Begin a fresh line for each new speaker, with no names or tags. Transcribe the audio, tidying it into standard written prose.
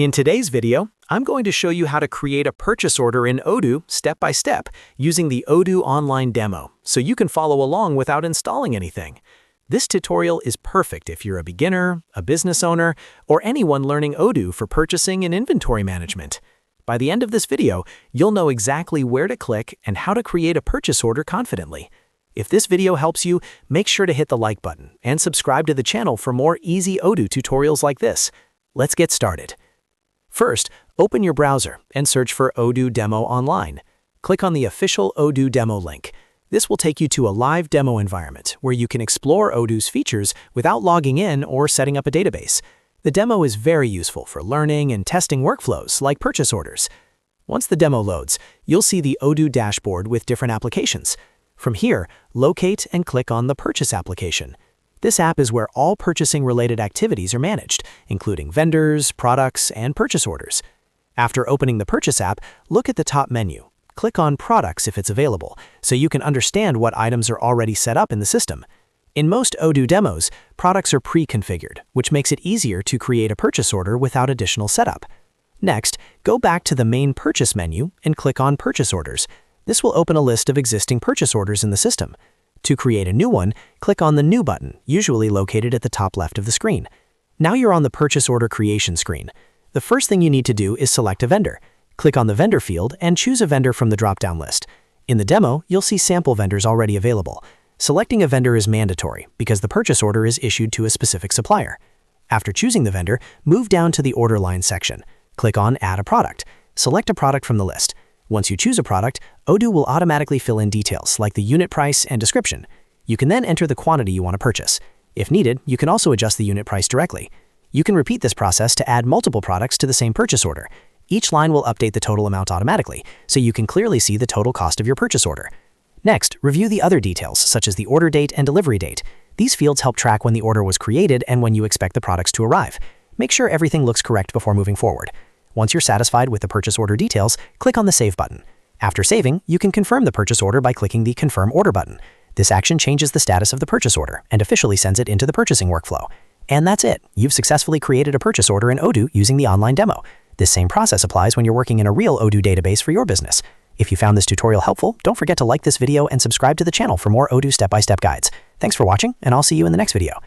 In today's video, I'm going to show you how to create a purchase order in Odoo step by step using the Odoo online demo, so you can follow along without installing anything. This tutorial is perfect if you're a beginner, a business owner, or anyone learning Odoo for purchasing and inventory management. By the end of this video, you'll know exactly where to click and how to create a purchase order confidently. If this video helps you, make sure to hit the like button and subscribe to the channel for more easy Odoo tutorials like this. Let's get started. First, open your browser and search for Odoo Demo Online. Click on the official Odoo Demo link. This will take you to a live demo environment where you can explore Odoo's features without logging in or setting up a database. The demo is very useful for learning and testing workflows like purchase orders. Once the demo loads, you'll see the Odoo dashboard with different applications. From here, locate and click on the Purchase application. This app is where all purchasing-related activities are managed, including vendors, products, and purchase orders. After opening the Purchase app, look at the top menu. Click on Products if it's available, so you can understand what items are already set up in the system. In most Odoo demos, products are pre-configured, which makes it easier to create a purchase order without additional setup. Next, go back to the main Purchase menu and click on Purchase Orders. This will open a list of existing purchase orders in the system. To create a new one, click on the New button, usually located at the top left of the screen. Now you're on the purchase order creation screen. The first thing you need to do is select a vendor. Click on the vendor field and choose a vendor from the drop-down list. In the demo, you'll see sample vendors already available. Selecting a vendor is mandatory because the purchase order is issued to a specific supplier. After choosing the vendor, move down to the order line section. Click on Add a product. Select a product from the list. Once you choose a product, Odoo will automatically fill in details like the unit price and description. You can then enter the quantity you want to purchase. If needed, you can also adjust the unit price directly. You can repeat this process to add multiple products to the same purchase order. Each line will update the total amount automatically, so you can clearly see the total cost of your purchase order. Next, review the other details, such as the order date and delivery date. These fields help track when the order was created and when you expect the products to arrive. Make sure everything looks correct before moving forward. Once you're satisfied with the purchase order details, click on the Save button. After saving, you can confirm the purchase order by clicking the Confirm Order button. This action changes the status of the purchase order and officially sends it into the purchasing workflow. And that's it. You've successfully created a purchase order in Odoo using the online demo. This same process applies when you're working in a real Odoo database for your business. If you found this tutorial helpful, don't forget to like this video and subscribe to the channel for more Odoo step-by-step guides. Thanks for watching, and I'll see you in the next video.